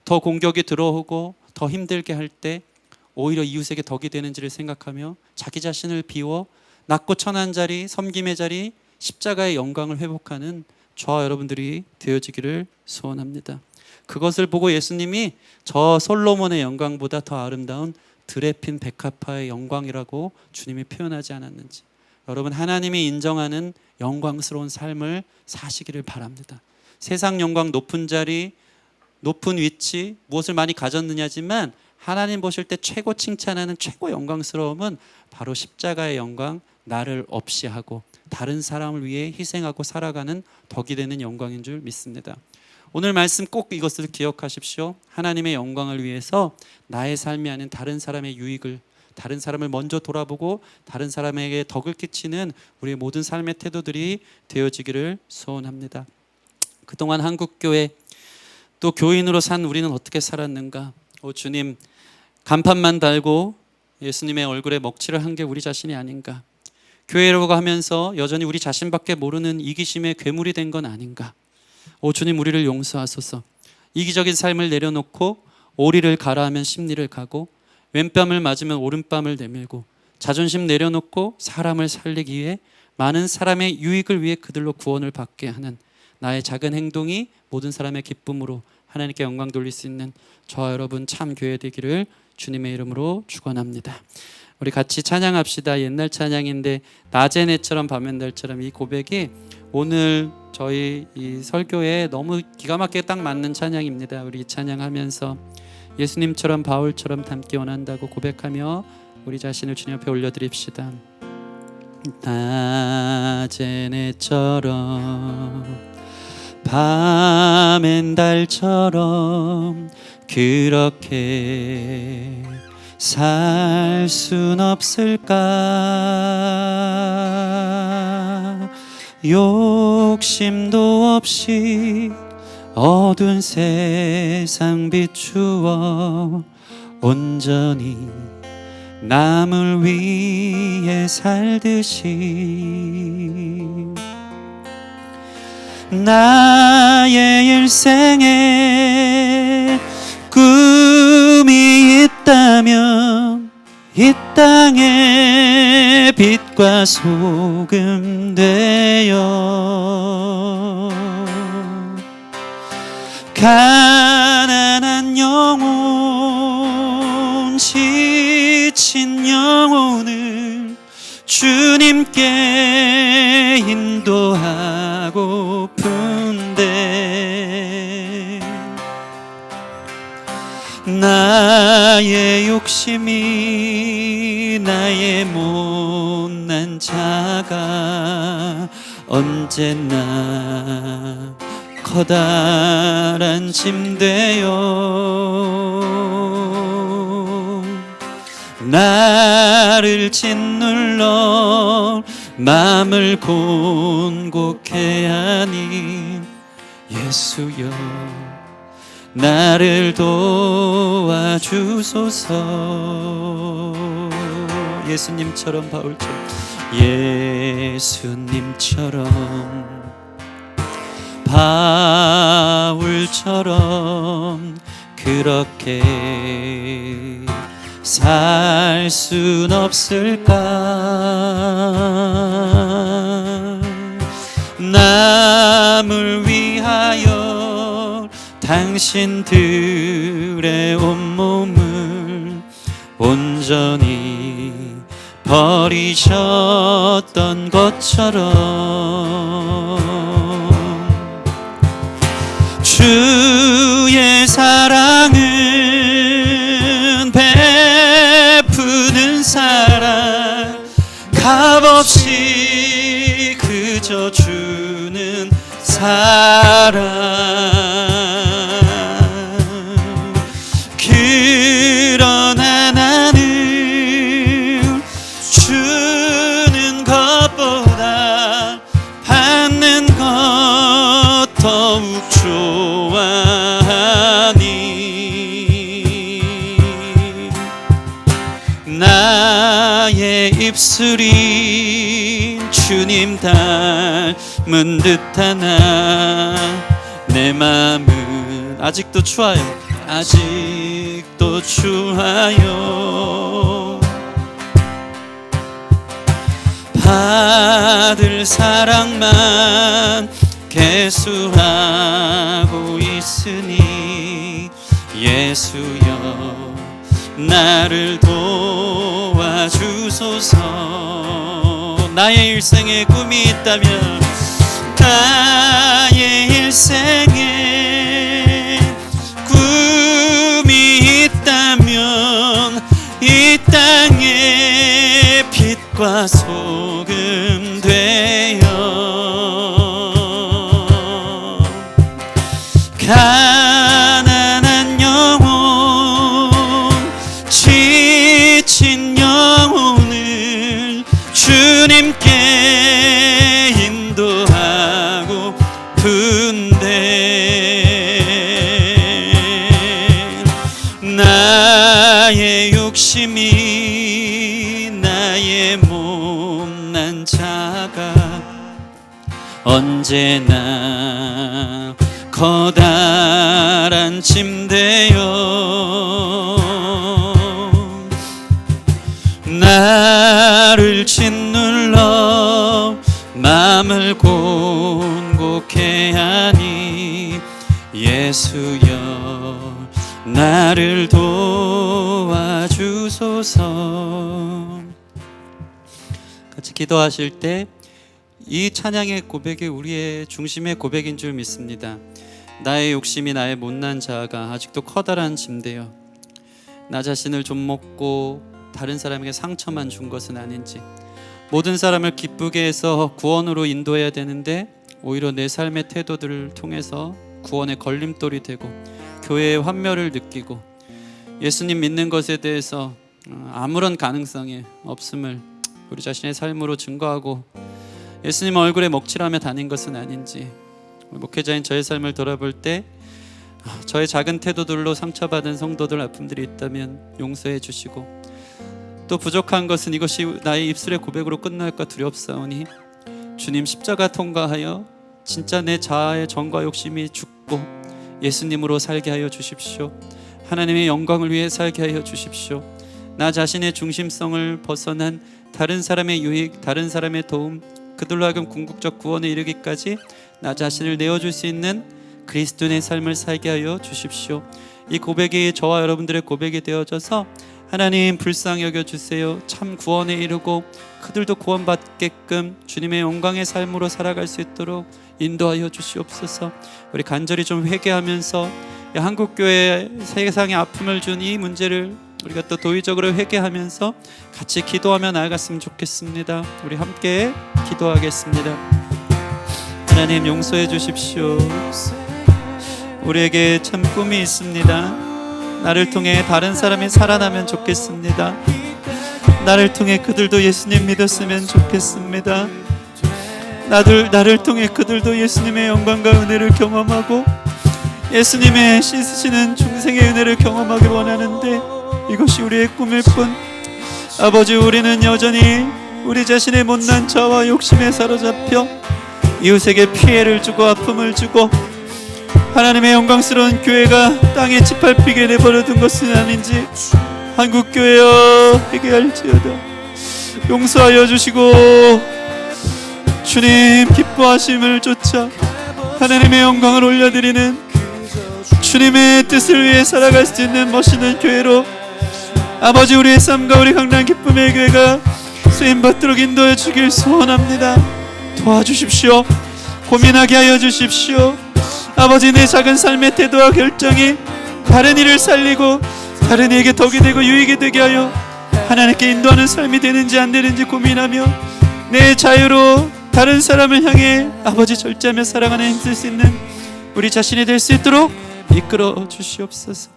더 공격이 들어오고 더 힘들게 할 때 오히려 이웃에게 덕이 되는지를 생각하며 자기 자신을 비워 낮고 천한 자리, 섬김의 자리, 십자가의 영광을 회복하는 저와 여러분들이 되어지기를 소원합니다. 그것을 보고 예수님이 저 솔로몬의 영광보다 더 아름다운 들에 핀 백합화의 영광이라고 주님이 표현하지 않았는지, 여러분, 하나님이 인정하는 영광스러운 삶을 사시기를 바랍니다. 세상 영광, 높은 자리, 높은 위치, 무엇을 많이 가졌느냐지만 하나님 보실 때 최고 칭찬하는 최고 영광스러움은 바로 십자가의 영광, 나를 없이 하고 다른 사람을 위해 희생하고 살아가는 덕이 되는 영광인 줄 믿습니다. 오늘 말씀 꼭 이것을 기억하십시오. 하나님의 영광을 위해서 나의 삶이 아닌 다른 사람의 유익을, 다른 사람을 먼저 돌아보고 다른 사람에게 덕을 끼치는 우리의 모든 삶의 태도들이 되어지기를 소원합니다. 그동안 한국교회 또 교인으로 산 우리는 어떻게 살았는가? 주님, 간판만 달고 예수님의 얼굴에 먹칠을 한 게 우리 자신이 아닌가? 교회라고 하면서 여전히 우리 자신밖에 모르는 이기심의 괴물이 된 건 아닌가? 주님, 우리를 용서하소서. 이기적인 삶을 내려놓고 오리를 가라 하면 심리를 가고 왼뺨을 맞으면 오른뺨을 내밀고 자존심 내려놓고 사람을 살리기 위해 많은 사람의 유익을 위해 그들로 구원을 받게 하는 나의 작은 행동이 모든 사람의 기쁨으로 하나님께 영광 돌릴 수 있는 저와 여러분 참 교회 되기를 주님의 이름으로 축원합니다. 우리 같이 찬양합시다. 옛날 찬양인데 낮의 내처럼 밤의 달처럼, 이 고백이 오늘 저희 이 설교에 너무 기가 막히게 딱 맞는 찬양입니다. 우리 이 찬양하면서 예수님처럼 바울처럼 닮기 원한다고 고백하며 우리 자신을 주님 앞에 올려드립시다. 낮의 내처럼 밤엔 달처럼 그렇게 살 순 없을까? 욕심도 없이 어두운 세상 비추어 온전히 남을 위해 살듯이 나의 일생에 꿈이 있다면 이 땅에 빛과 소금 되어 가난한 영혼, 지친 영혼을 주님께 인도하고픈데 나의 욕심이 나의 못난 자가 언제나 커다란 짐 되어 나를 짓눌러 마음을 곤곡해 하니 예수여 나를 도와주소서. 예수님처럼 바울처럼 예수님처럼 바울처럼 그렇게 살 순 없을까? 남을 위하여 당신들의 온몸을 온전히 버리셨던 것처럼 주의 사랑은 베푸는 사랑 값없이 그저 주는 사랑 그러나 나는 주는 것보다 받는 것 더욱 좋아하니 나의 입술이 주님 닮은 듯하나 내 마음은 아직도 추하여 아직도 추하여 받을 사랑만 계수하고 있으니 예수여 나를 도와주소서. 나의 일생에 꿈이 있다면 나의 일생에 꿈이 있다면 이 땅에 빛과 소금 되어 가난한 영혼 지친 영혼을 주님께 인도하고픈데 나의 욕심이 나의 못난 자가 언제나 커다란 짐 되어 나를 짓눌러 마음을 곤곡해 하니 예수여 나를 도와주소서. 같이 기도하실 때 이 찬양의 고백이 우리의 중심의 고백인 줄 믿습니다. 나의 욕심이 나의 못난 자아가 아직도 커다란 짐되어 나 자신을 좀 먹고 다른 사람에게 상처만 준 것은 아닌지, 모든 사람을 기쁘게 해서 구원으로 인도해야 되는데 오히려 내 삶의 태도들을 통해서 구원의 걸림돌이 되고 교회의 환멸을 느끼고 예수님 믿는 것에 대해서 아무런 가능성이 없음을 우리 자신의 삶으로 증거하고 예수님 얼굴에 먹칠하며 다닌 것은 아닌지, 목회자인 저의 삶을 돌아볼 때 저의 작은 태도들로 상처받은 성도들 아픔들이 있다면 용서해 주시고 또 부족한 것은 이것이 나의 입술의 고백으로 끝날까 두렵사오니 주님 십자가 통과하여 진짜 내 자아의 정과 욕심이 죽고 예수님으로 살게 하여 주십시오. 하나님의 영광을 위해 살게 하여 주십시오. 나 자신의 중심성을 벗어난 다른 사람의 유익, 다른 사람의 도움, 그들로 하여금 궁극적 구원에 이르기까지 나 자신을 내어줄 수 있는 그리스도인의 삶을 살게 하여 주십시오. 이 고백이 저와 여러분들의 고백이 되어져서 하나님 불쌍히 여겨주세요. 참 구원에 이르고 그들도 구원받게끔 주님의 영광의 삶으로 살아갈 수 있도록 인도하여 주시옵소서. 우리 간절히 좀 회개하면서 한국교회 세상에 아픔을 준 이 문제를 우리가 또 도의적으로 회개하면서 같이 기도하며 나아갔으면 좋겠습니다. 우리 함께 기도하겠습니다. 하나님 용서해 주십시오. 우리에게 참 꿈이 있습니다. 나를 통해 다른 사람이 살아나면 좋겠습니다. 나를 통해 그들도 예수님 믿었으면 좋겠습니다. 나를 통해 그들도 예수님의 영광과 은혜를 경험하고 예수님의 씻으시는 중생의 은혜를 경험하길 원하는데 이것이 우리의 꿈일 뿐, 아버지, 우리는 여전히 우리 자신의 못난 자와 욕심에 사로잡혀 이웃에게 피해를 주고 아픔을 주고 하나님의 영광스러운 교회가 땅에 짓밟히게 내버려둔 것은 아닌지 한국교회여 회개할지어다. 용서하여 주시고 주님 기뻐하심을 쫓아 하나님의 영광을 올려드리는 주님의 뜻을 위해 살아갈 수 있는 멋있는 교회로 아버지, 우리의 삶과 우리 강남 기쁨의 교회가 쓰임받도록 인도해 주길 소원합니다. 도와주십시오. 고민하게 하여 주십시오. 아버지, 내 작은 삶의 태도와 결정이 다른 이를 살리고 다른 이에게 덕이 되고 유익이 되게 하여 하나님께 인도하는 삶이 되는지 안 되는지 고민하며 내 자유로 다른 사람을 향해 아버지 절제하며 살아가는 힘쓸 수 있는 우리 자신이 될 수 있도록 이끌어 주시옵소서.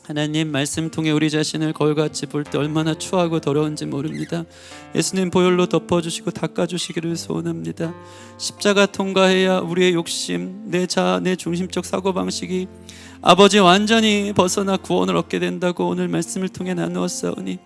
하나님 말씀 통해 우리 자신을 거울같이 볼 때 얼마나 추하고 더러운지 모릅니다. 예수님 보혈로 덮어주시고 닦아주시기를 소원합니다. 십자가 통과해야 우리의 욕심, 내 자아, 내 중심적 사고방식이 아버지 완전히 벗어나 구원을 얻게 된다고 오늘 말씀을 통해 나누었사오니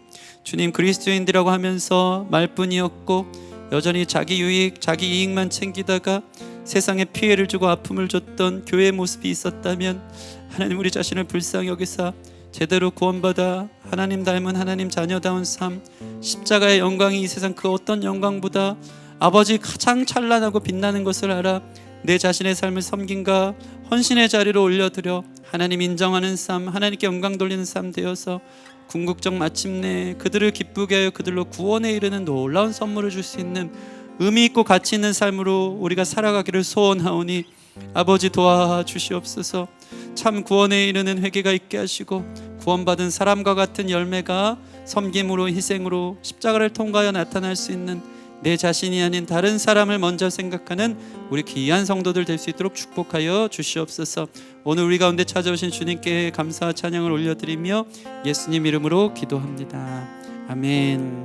주님, 그리스도인들이라고 하면서 말뿐이었고 여전히 자기 유익, 자기 이익만 챙기다가 세상에 피해를 주고 아픔을 줬던 교회의 모습이 있었다면 하나님, 우리 자신을 불쌍히 여기사 제대로 구원받아 하나님 닮은 하나님 자녀다운 삶, 십자가의 영광이 이 세상 그 어떤 영광보다 아버지 가장 찬란하고 빛나는 것을 알아 내 자신의 삶을 섬김과 헌신의 자리로 올려드려 하나님 인정하는 삶, 하나님께 영광 돌리는 삶 되어서 궁극적 마침내 그들을 기쁘게 하여 그들로 구원에 이르는 놀라운 선물을 줄 수 있는 의미 있고 가치 있는 삶으로 우리가 살아가기를 소원하오니 아버지 도와주시옵소서. 참 구원에 이르는 회개가 있게 하시고 구원받은 사람과 같은 열매가 섬김으로, 희생으로, 십자가를 통과하여 나타날 수 있는 내 자신이 아닌 다른 사람을 먼저 생각하는 우리 귀한 성도들 될 수 있도록 축복하여 주시옵소서. 오늘 우리 가운데 찾아오신 주님께 감사와 찬양을 올려드리며 예수님 이름으로 기도합니다. 아멘.